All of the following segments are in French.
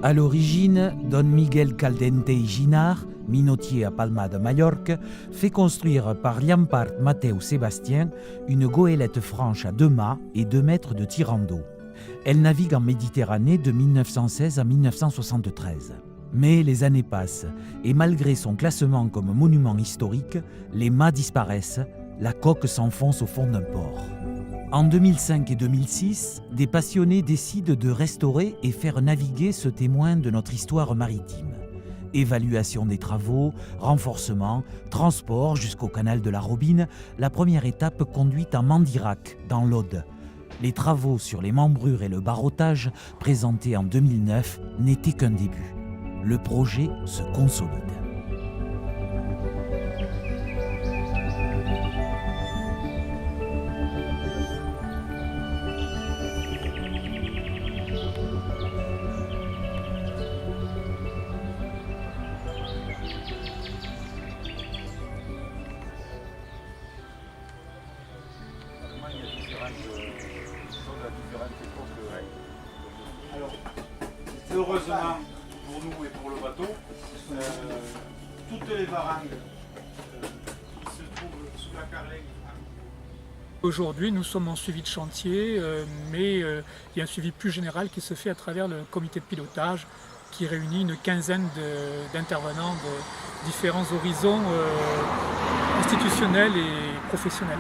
À l'origine, Don Miguel Caldente y Ginard, minotier à Palma de Majorque, fait construire par Llampart Mateu Sébastien une goélette franche à 2 mâts et 2 mètres de tirant d'eau. Elle navigue en Méditerranée de 1916 à 1973. Mais les années passent et malgré son classement comme monument historique, les mâts disparaissent, la coque s'enfonce au fond d'un port. En 2005 et 2006, des passionnés décident de restaurer et faire naviguer ce témoin de notre histoire maritime. Évaluation des travaux, renforcement, transport jusqu'au canal de la Robine, la première étape conduit à Mandirac, dans l'Aude. Les travaux sur les membrures et le barottage, présentés en 2009, n'étaient qu'un début. Le projet se consolide. Heureusement pour nous et pour le bateau, toutes les varangues qui se trouvent sous la carlingue. Aujourd'hui, nous sommes en suivi de chantier, mais il y a un suivi plus général qui se fait à travers le comité de pilotage qui réunit une quinzaine d'intervenants de différents horizons institutionnels et professionnels.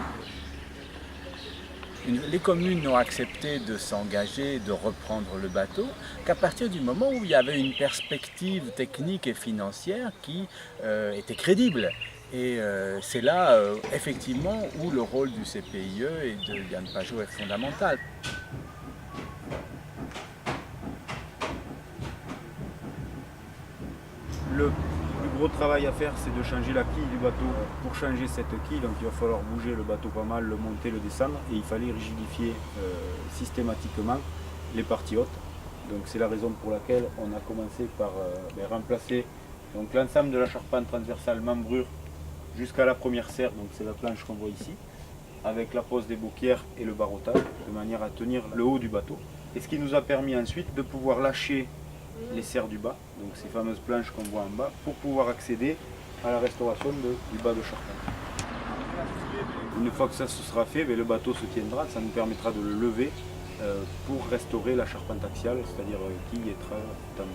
Les communes n'ont accepté de s'engager, de reprendre le bateau qu'à partir du moment où il y avait une perspective technique et financière qui était crédible. Et c'est là, effectivement, où le rôle du CPIE et de Yann Pajot est fondamental. Le plus gros travail à faire, c'est de changer la quille du bateau. Pour changer cette quille, donc il va falloir bouger le bateau pas mal, le monter, le descendre, et il fallait rigidifier systématiquement les parties hautes. Donc c'est la raison pour laquelle on a commencé par remplacer l'ensemble de la charpente transversale membrure jusqu'à la première serre, donc c'est la planche qu'on voit ici, avec la pose des bouquières et le barottage, de manière à tenir le haut du bateau. Et ce qui nous a permis ensuite de pouvoir lâcher les serres du bas, donc ces fameuses planches qu'on voit en bas, pour pouvoir accéder à la restauration du bas de charpente. Une fois que ça se sera fait, le bateau se tiendra, ça nous permettra de le lever pour restaurer la charpente axiale, c'est-à-dire quille et trave tendue.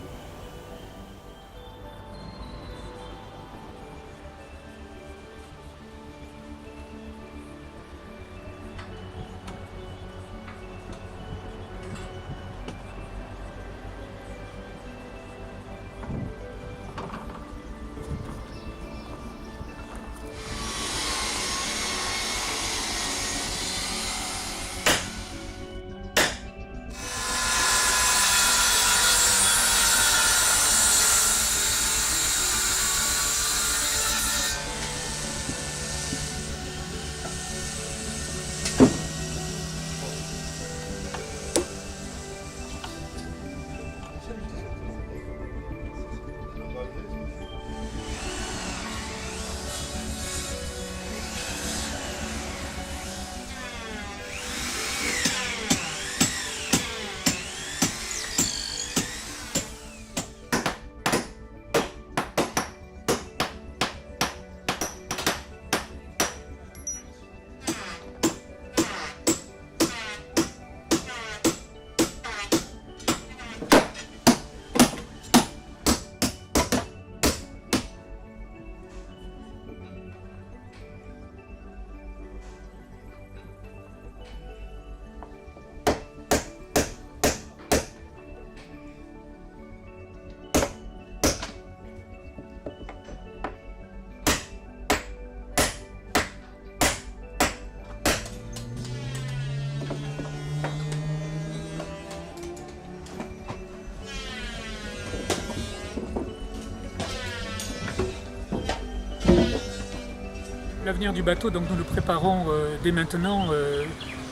L'avenir du bateau, donc nous le préparons dès maintenant.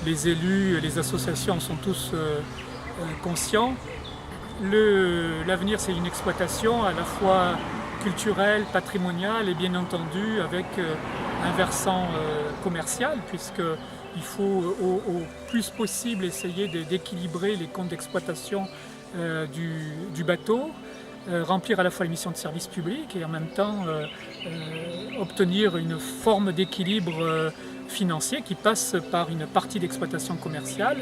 Les élus, les associations sont tous conscients. L'avenir, c'est une exploitation à la fois culturelle, patrimoniale et bien entendu avec un versant commercial, puisqu'il faut au plus possible essayer d'équilibrer les comptes d'exploitation du bateau, remplir à la fois les missions de service public et en même temps obtenir une forme d'équilibre financier qui passe par une partie d'exploitation commerciale.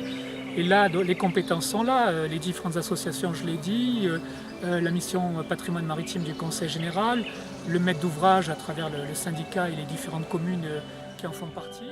Et là, les compétences sont là, les différentes associations, je l'ai dit, la mission patrimoine maritime du Conseil général, le maître d'ouvrage à travers le syndicat et les différentes communes qui en font partie.